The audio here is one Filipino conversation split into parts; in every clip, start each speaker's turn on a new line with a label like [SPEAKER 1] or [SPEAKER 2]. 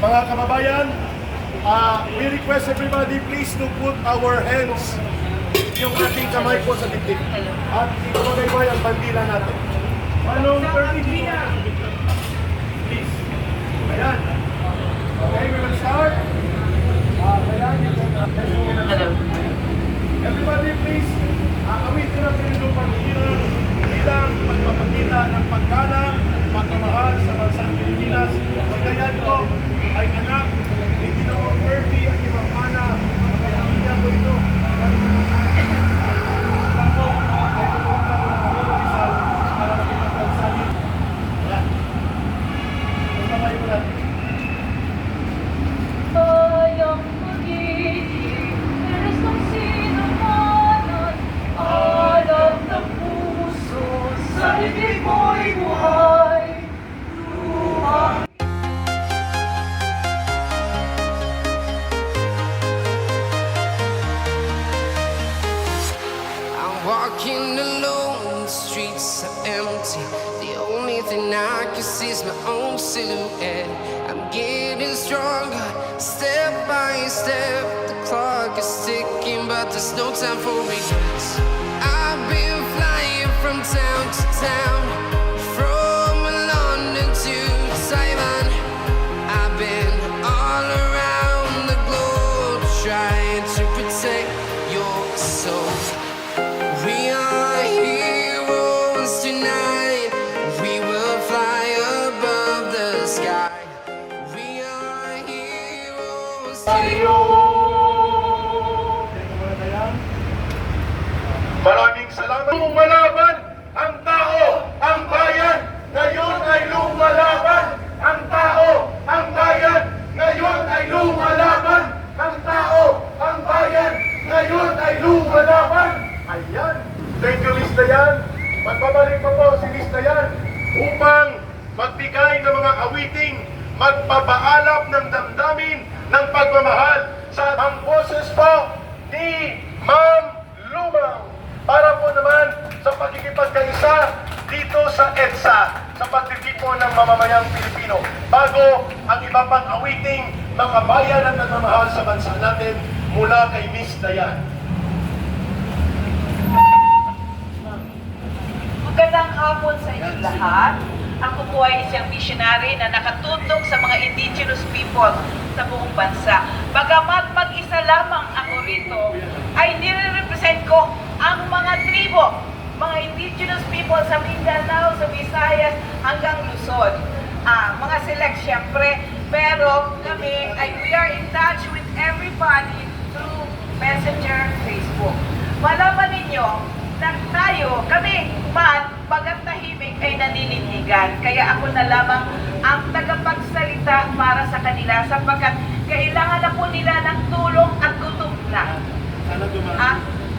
[SPEAKER 1] Mga kababayan, we request everybody please to put our hands, yung ating kamay po sa dibdib. At ikalagay po ang bandila natin. Manong 30 please. Ayan. Okay, we will start. Everybody please, awitin natin yung pagkira bilang pagpapakita ng paggalang, pagmamahal sa bansang Pilipinas. Pagkayan ko ay anak ni Ginoong Murphy at ni Ma'am Ana. Pagkakita ko ito.
[SPEAKER 2] Walking alone, the streets are empty. The only thing I can see is my own silhouette. I'm getting stronger, step by step. The clock is ticking, but there's no time for regrets. I've been flying from town to town, from London to Taiwan. I've been all around the globe trying to protect your soul. We are heroes tonight. We will fly above the sky. We are heroes
[SPEAKER 1] Maraming salamat. Lumalaban ang tao, ang bayan, ngayon ay lumalaban ang tao, ang bayan, ngayon ay lumalaban ang tao, ang bayan, ngayon ay lumalaban. Ayan. Thank you, Miss Dayan. Magbabalik pa po si Miss Dayan upang magbigay ng mga awiting magpapaalap ng damdamin ng pagmamahal sa ang boses po ni Ma'am Lumang para po naman sa pagkikipagkaisa dito sa EDSA sa pagtitipon ng mamamayang Pilipino bago ang iba pang awiting mga bayan at nagmamahal sa bansa natin mula kay Miss Dayan.
[SPEAKER 3] Magandang hapon sa inyong lahat. Ako po ay isang missionary na nakatutok sa mga indigenous people sa buong bansa. Bagamat mag-isa lamang ako rito, ay nire-represent ko ang mga tribo, mga indigenous people sa Mindanao, sa Visayas, hanggang Luzon. Mga select syempre, pero kami ay we are in touch with everybody through Messenger, Facebook. Malaman ninyo, kami man, bagat tahimik ay naninindigan. Kaya ako na lamang ang tagapagsalita para sa kanila sapagkat kailangan na po nila ng tulong at gutom na.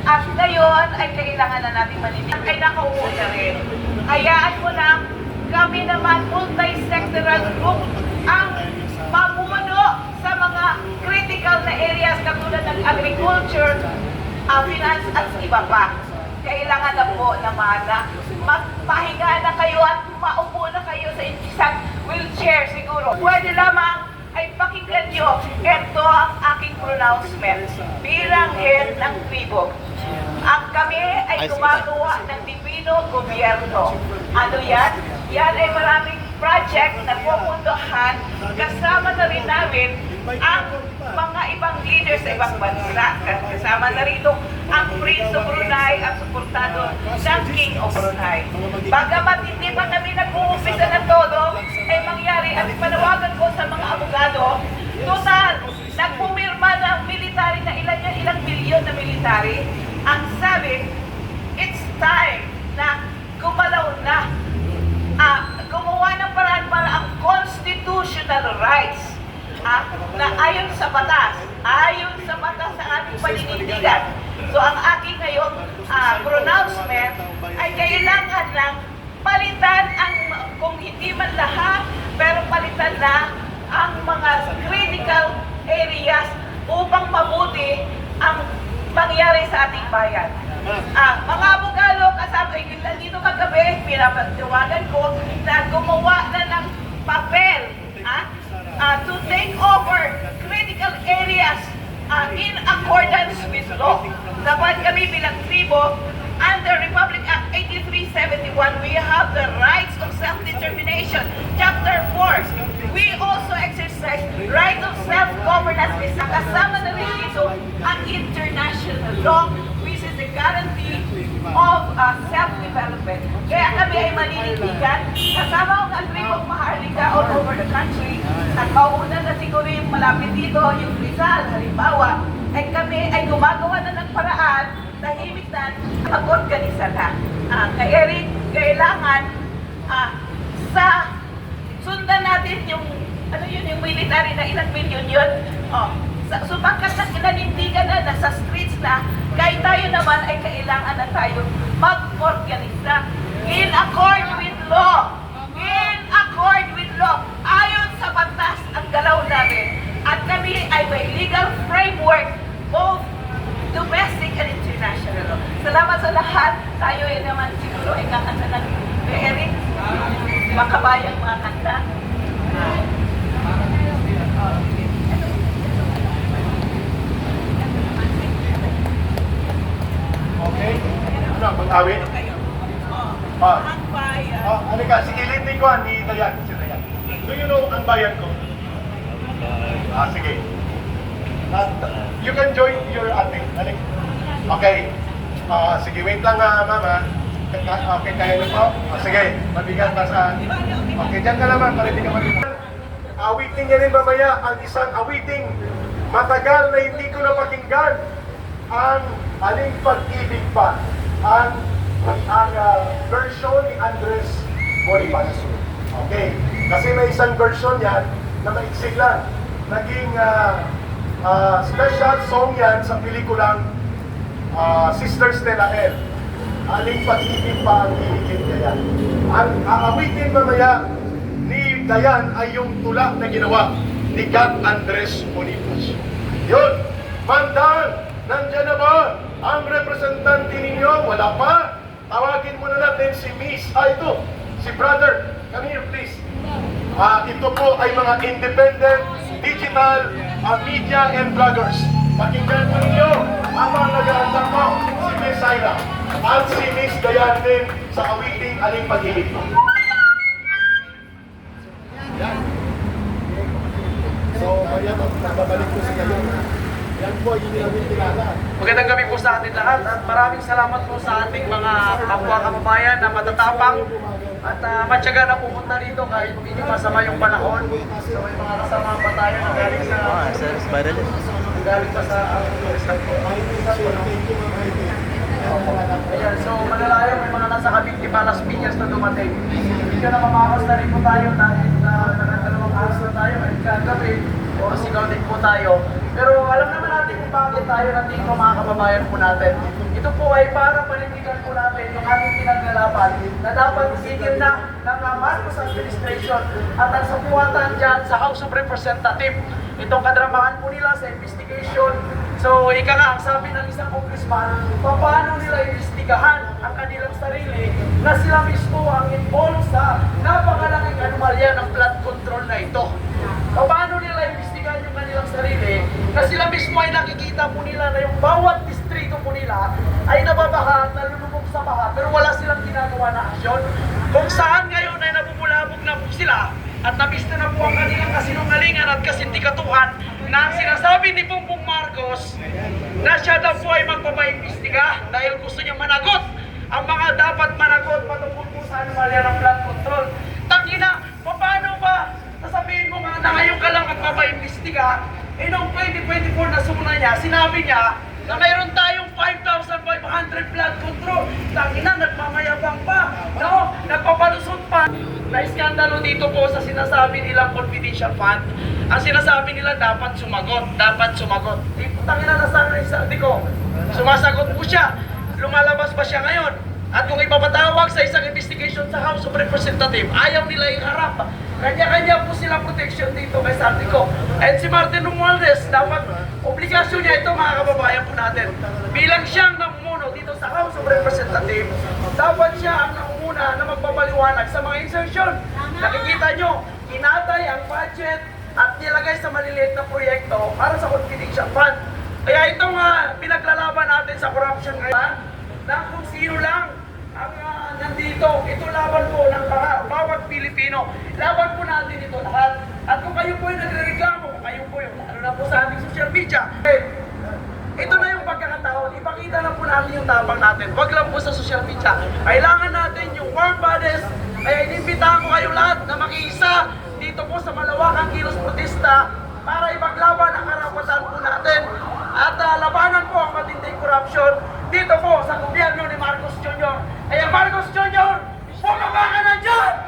[SPEAKER 3] At ngayon ay kailangan na natin manindigan. Ay nakaupo na rin. Hayaan mo na kami naman multi-sectoral group ang mamumuno sa mga critical na areas katulad ng agriculture, finance at iba pa. Kailangan na po naman na magpahinga na kayo at maupo na kayo sa isang wheelchair siguro. Pwede lamang ay pakinggan nyo. Ito ang aking pronouncement bilang head ng tribo. Ang kami ay gumagawa ng Divino Gobyerno. Ano yan? Yan ay maraming project na pupundohan. Kasama na rin namin ang mga ibang leaders sa ibang bansa. Kasama na rito ang Prince of Brunei at suportado ng King of Brunei. Bagamat hindi pa kami nag-uumpisa na todo, ay mangyari at panawagan ko sa mga abogado, total, nagpumirma ng military na ilang milyon na military. Ang sabi, it's time na gumalaw na, gumawa ng paraan para ang constitutional rights na ayon sa batas sa ating paninindigan. So ang aking ngayong pronouncement ay kailangan ng palitan ang, kung hindi man lahat, pero palitan na ang mga critical areas upang mabuti ang mangyari sa ating bayan. Mga abogado, kasama dito kagabi, pinapatiwagan ko na gumawa na ng papel to take right of self-governance, kasama na rin dito ang international law, which is the guarantee of self-development. Kaya kami ay maninindigan, kasama ang Agribong Maharlika all over the country, at mauna na siguro yung malapit dito, yung Rizal, halimbawa, ay kami ay gumagawa na ng paraan, tahimik na, mag-organisa na. Kay Eric, kailangan sa sundan natin yung yung military na ilang milyon yun. So pagkat nanindigan na, nasa streets na, kahit tayo naman ay kailangan na tayo mag-organisa in accord with law. In accord with law. Ayon sa batas ang galaw namin. At kami ay may legal framework, both domestic and international law. Salamat sa lahat. Tayo ay naman siguro ay kakanta ng Eric, makabayang mga kanta.
[SPEAKER 1] Okay? Ano, mag-awit?
[SPEAKER 3] Ang bayan.
[SPEAKER 1] Ano ka, sige, linting ko ni Dayan. Si Dayan. Do you know ang bayan ko? Sige. You can join your ate. Okay. Sige, wait lang mama. Okay, kaya niyo po? Sige, mabigat pa sa... Okay, dyan ka naman, para hindi ka mabigat. Awitin niya rin mamaya ang isang awiting matagal na hindi ko napakinggan. Ang Aling Pag-ibig pa. Ang version ni Andres Bonifacio. Okay, kasi may isang version yan na maiksik lang. Naging special song yan sa pelikulang Sisters de la El. Aling Pag-ibig pa ang iligid niya yan. Ang aawitin mamaya ni Dayan ay yung tula na ginawa ni Cap Andres Bonifacio. Yun, Mandan, nandyan na ba ang representante ninyo? Wala pa? Tawagin muna natin si Miss, ito, si Brother. Come here please. Ito po ay mga independent digital media and bloggers. Pakinggan mo ninyo ang mga nag-aandang mo, si Miss Syra at si Miss Dayan din sa awiting Aling Pag-ibig. So, ayan, babalik ko sa kayo. Yan po, yun yung aming kilala.
[SPEAKER 4] Magandang gabi po sa ating lahat at maraming salamat po sa ating mga kapwa-kababayan na matatapang at matyaga na pupunta rito kahit hindi masama yung panahon. So may mga kasama pa tayo na galing sa... galing pa sa... Ayan, so malalayo may mga nasa Cavite pa, Las Piñas na dumating. Hindi na mamakas na rin po tayo dahil nagdalawang aras na tayo at kagabi o sigaw din po tayo. Pero alam naman natin kung bakit tayo nandito mga kababayan po natin. Ito po ay para panindigan po natin yung ating pinaglalaban na dapat isigil na ng Marcos administration at ang sapuatan dyan sa House of Representatives. Itong kadramahan po nila sa investigation. So ika nga, ang sabi ng isang congressman, paano nila investigahan ang kanilang sarili na sila mismo ang involved sa napakalaking anomalya ng flood control na ito. Paano nila investigahan yung kanilang sarili na sila mismo ay nakikita po nila na yung bawat distrito po nila ay nababaha at nalulubog sa baha pero wala silang ginagawa na aksyon. Kung saan ngayon ay nabubulabog na po sila at nabista na po ang kanilang kasinungalingan at kasindikatuhan na ang sinasabi ni Bongbong Marcos na siya daw po ay magpapaimbestiga dahil gusto niya managot ang mga dapat managot patungkol po sa anomalya ng flood control. Tangina, paano ba sasabihin mo nga na ngayon ka lang magpapaimbestiga? Noong 2024 na sumuna niya, sinabi niya na mayroon tayong 5,500 flood control. Tangina, nagmamayabang pa, no? Nagpapalusot pa. Na-iskandalo dito po sa sinasabi nilang confidential fund. Ang sinasabi nila dapat sumagot, dapat sumagot. Tangina, nasabi ko, sumasagot po siya. Lumalabas pa siya ngayon. At kung ipapatawag sa isang investigation sa House of Representatives, ayaw nila iharap. Kanya-kanya po sila protection dito kay Santico. At si Martin Romualdez, dapat obligasyon niya ito mga kababayan po natin. Bilang siyang namumuno dito sa House of Representatives, dapat siya ang namumuna na magpapaliwanag sa mga insertion. Nakikita nyo, inatay ang budget at nilagay sa maliliit na proyekto para sa confidential fund. Kaya itong pinaglalaban natin sa corruption ngayon, na kung sino lang ang nandito, ito laban po ng bawat Pilipino. Laban po natin ito lahat. At kung kayo po ay nagrereklamo, kung natin yung tapang natin. Wag lang po sa social media. Kailangan natin yung warm bodies. Kaya inimbitahan ko kayong lahat na makiisa dito po sa malawakang kilos protesta para ipaglaban ang karapatan po natin at labanan po ang matinding corruption dito po sa gobyerno ni Marcos Jr. Kaya Marcos Jr., bumaba ka na dyan!